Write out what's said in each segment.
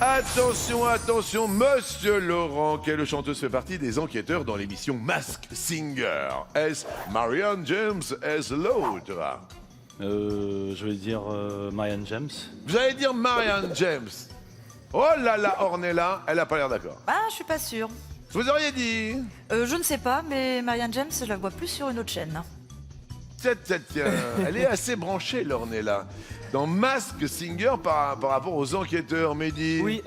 Attention, attention, Monsieur Laurent, quelle chanteuse fait partie des enquêteurs dans l'émission Mask Singer? Est-ce Marianne James? Est-ce l'autre? Je vais dire Marianne James. Vous allez dire Marianne James. Oh là là, Ornella, elle a pas l'air d'accord. Ah, je suis pas sûre. Vous auriez dit? Je ne sais pas, mais Marianne James, je la vois plus sur une autre chaîne. Tiens, elle est assez branchée, l'Ornella. Dans Mask Singer par rapport aux enquêteurs, Mehdi. Oui,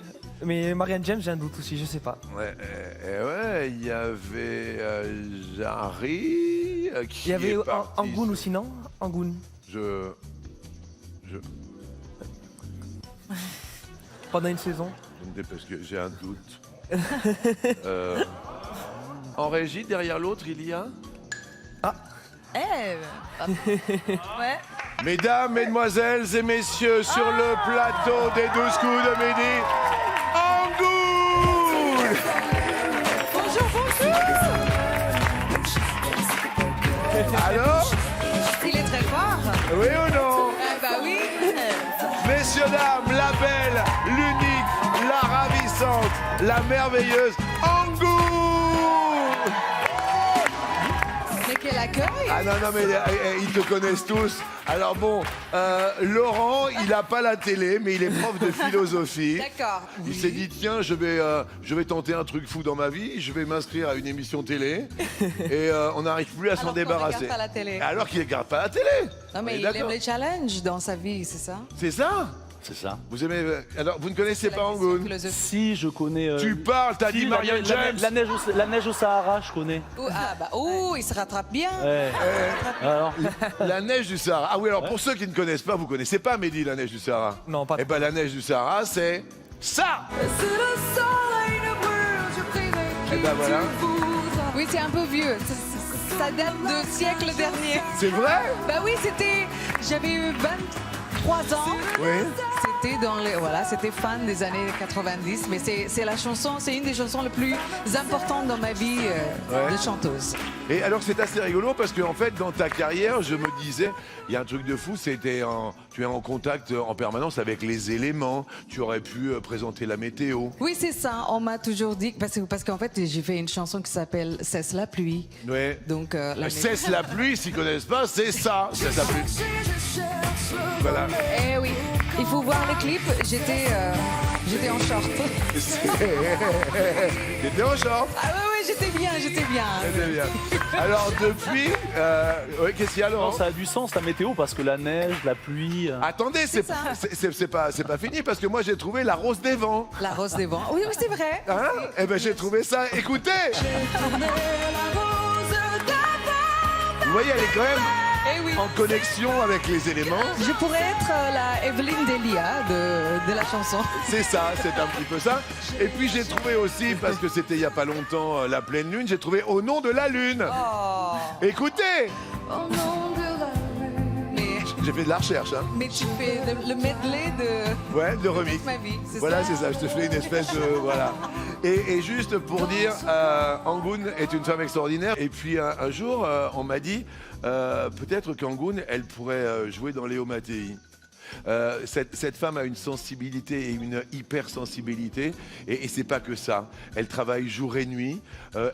mais Marianne James, j'ai un doute aussi, je sais pas. Ouais, il y avait Jarry qui Il y avait est parti. Angoun aussi, non? Angoun. Pendant une saison. Je me dépêche, que j'ai un doute. En régie, derrière l'autre, il y a... Ouais. Mesdames, mesdemoiselles et messieurs, sur le plateau des 12 coups de Mehdi, Angoul! Bonjour. Alors, Il est très fort. oui ou non? Bah oui. Messieurs, dames, la belle, l'unique, la ravissante, la merveilleuse Angoul! Mais quel accueil. Ah non, mais ils te connaissent tous. Alors bon, Laurent, il n'a pas la télé, mais il est prof de philosophie. D'accord. Il s'est dit, tiens, je vais tenter un truc fou dans ma vie, je vais m'inscrire à une émission télé, et on n'arrive plus à s'en Alors qu'on débarrasser. regarde pas la télé. Alors qu'il ne regarde pas la télé. Non, On mais est il aime d'accord. les challenges dans sa vie, c'est ça? C'est ça? C'est ça. Vous aimez... Alors, vous ne connaissez La pas question Angoun? philosophique. Si, je connais... Tu parles, t'as dit Marianne James. La neige au Sahara, je connais. Il se rattrape bien. Ouais. Alors, La neige du Sahara. Ah oui, alors pour ceux qui ne connaissent pas, vous connaissez pas Mehdi, la neige du Sahara? Non, pas Eh ben la neige du Sahara, c'est ça. Eh ben voilà. Oui, c'est un peu vieux. Ça date du siècle dernier. C'est vrai? Bah oui, c'était... J'avais eu 23 ans. Oui. C'était dans les... Voilà, c'était fan des années 90. Mais c'est la chanson, c'est une des chansons les plus importantes dans ma vie Ouais. de chanteuse. Et alors c'est assez rigolo parce qu'en fait dans ta carrière, je me disais, il y a un truc de fou, tu es en contact en permanence avec les éléments. Tu aurais pu présenter la météo. Oui, c'est ça. On m'a toujours dit... Parce qu'en fait, j'ai fait une chanson qui s'appelle « Cesse la pluie Ouais. ». Donc, la Cesse la pluie, s'ils connaissent pas, c'est ça. Cesse la pluie. Voilà. Eh oui, il faut voir le clip. J'étais en short. T'étais en short. Ah ouais, j'étais bien. C'était bien. Alors depuis, ouais, qu'est-ce qu'il y a non, Laurent? ça a du sens, la météo, parce que la neige, la pluie... Attendez, c'est pas fini parce que moi j'ai trouvé la rose des vents. La rose des vents. Oui, c'est vrai. Hein? Eh ben j'ai trouvé ça. Écoutez, vous voyez, elle est quand même Eh oui. en connexion avec les éléments. Je pourrais être la Evelyne Delia de la chanson. C'est ça, c'est un petit peu ça. Et puis j'ai trouvé aussi, parce que c'était il y a pas longtemps la pleine lune, j'ai trouvé Au nom de la lune. Oh. Écoutez, Mais, j'ai fait de la recherche, hein. mais tu fais le medley de Ouais, le remix. ma vie, c'est Voilà, ça? c'est ça, je te fais une espèce de... Voilà. Et juste pour dire, Angoun est une femme extraordinaire. Et puis un jour, on m'a dit, peut-être qu'Angoun, elle pourrait jouer dans Léo Mattei. Cette femme a une sensibilité et une hypersensibilité, et c'est pas que ça. Elle travaille jour et nuit,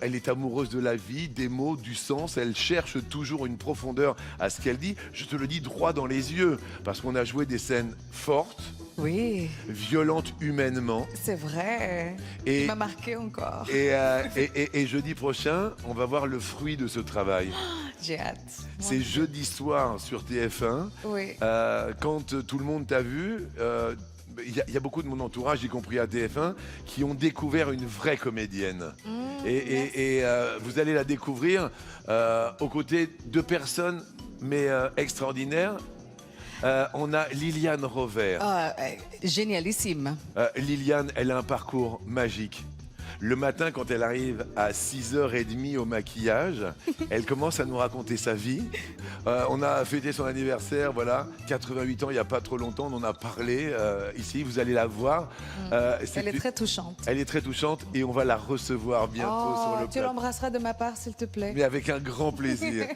elle est amoureuse de la vie, des mots, du sens, elle cherche toujours une profondeur à ce qu'elle dit. Je te le dis droit dans les yeux, parce qu'on a joué des scènes fortes, Oui, violentes humainement, c'est vrai. Et- Il m'a marqué encore. et jeudi prochain, on va voir le fruit de ce travail. J'ai hâte. C'est jeudi soir sur TF1. Oui. Quand tout le monde t'a vu, il y a beaucoup de mon entourage, y compris à TF1, qui ont découvert une vraie comédienne. Et vous allez la découvrir aux côtés de personnes, mais extraordinaires. On a Liliane Rover. Génialissime. Liliane, elle a un parcours magique. Le matin, quand elle arrive à 6h30 au maquillage, elle commence à nous raconter sa vie. On a fêté son anniversaire, voilà, 88 ans, il n'y a pas trop longtemps, on en a parlé ici, vous allez la voir. Elle est très touchante. Elle est très touchante et on va la recevoir bientôt sur le Tu plateau. l'embrasseras de ma part, s'il te plaît. Mais avec un grand plaisir.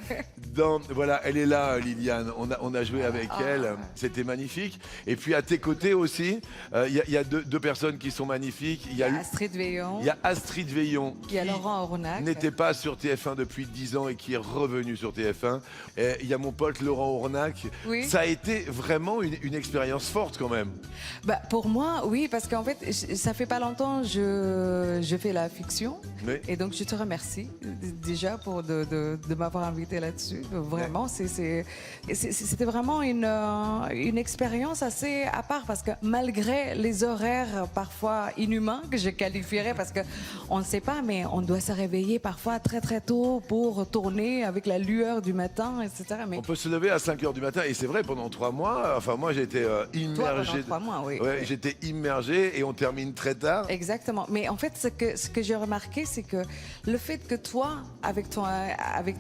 Voilà, elle est là, Liliane. On a joué avec elle. C'était magnifique. Et puis à tes côtés aussi, il y a deux personnes qui sont magnifiques. Il y a Astrid Veillon. Il y a Astrid Veillon. Il y a Laurent Ornac. N'était pas sur TF1 depuis 10 ans et qui est revenu sur TF1. Et il y a mon pote Laurent Ornac. Oui. Ça a été vraiment une expérience forte quand même. Bah, pour moi, oui, parce qu'en fait, ça fait pas longtemps je fais la fiction. Oui. Et donc, je te remercie déjà pour de m'avoir invité là-dessus. Vraiment, c'était vraiment une expérience assez à part parce que malgré les horaires parfois inhumains que je qualifierais, parce qu'on ne sait pas, mais on doit se réveiller parfois très très tôt pour tourner avec la lueur du matin, etc. Mais On peut se lever à 5h du matin et c'est vrai, pendant 3 mois, enfin moi j'étais immergé. pendant 3 mois, oui. Ouais, j'étais immergé et on termine très tard. Exactement. Mais en fait, ce que j'ai remarqué, c'est que le fait que toi, avec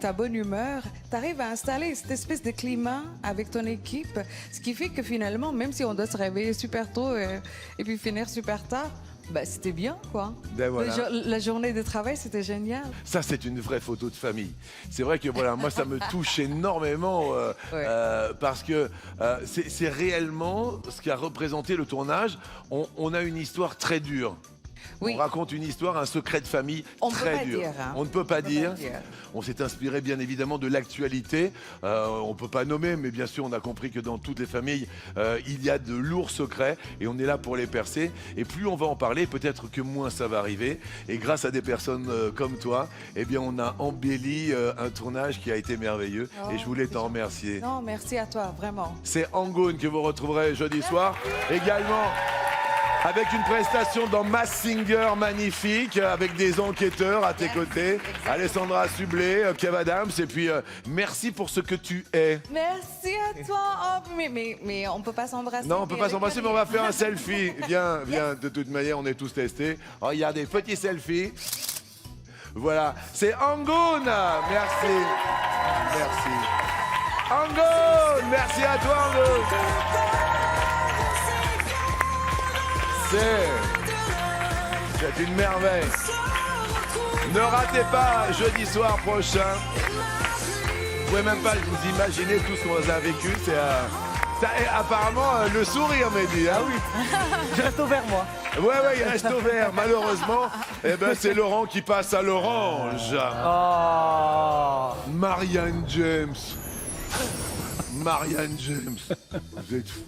ta bonne humeur, tu arrives à installer cette espèce de climat avec ton équipe, ce qui fait que finalement, même si on doit se réveiller super tôt et puis finir super tard, bah, c'était bien, quoi. Ben voilà. La journée de travail, c'était génial. Ça, c'est une vraie photo de famille. C'est vrai que voilà, moi, ça me touche énormément parce que c'est réellement ce qui a représenté le tournage. On a une histoire très dure. Oui. On raconte une histoire, un secret de famille On peut très pas dur. dire, hein. On ne peut pas On peut dire. pas dire. On s'est inspiré bien évidemment de l'actualité. On ne peut pas nommer, mais bien sûr, on a compris que dans toutes les familles, il y a de lourds secrets et on est là pour les percer. Et plus on va en parler, peut-être que moins ça va arriver. Et grâce à des personnes comme toi, eh bien, on a embelli un tournage qui a été merveilleux. Et je voulais t'en remercier. Non, merci à toi, vraiment. C'est Angoune que vous retrouverez jeudi soir. Également, avec une prestation dans Mass Singer magnifique, avec des enquêteurs à tes côtés. Alessandra Sublet, Kev Adams. Et puis, merci pour ce que tu es. Merci à toi. Oh, mais on peut pas s'embrasser. Non, on peut pas s'embrasser, mais on va faire un selfie. Viens, viens. De toute manière, on est tous testés. Regardez, petit selfie. Voilà, c'est Angoune. Merci. Merci. Angoune, merci à toi, Angoune. C'est une merveille. Ne ratez pas jeudi soir prochain. Vous pouvez même pas vous imaginer tout ce qu'on a vécu. Apparemment le sourire, Mehdi. Ah oui. Je reste au vert, moi. Ouais, il reste au vert. Malheureusement, c'est Laurent qui passe à l'orange. Oh. Marianne James. Marianne James. Vous êtes fous.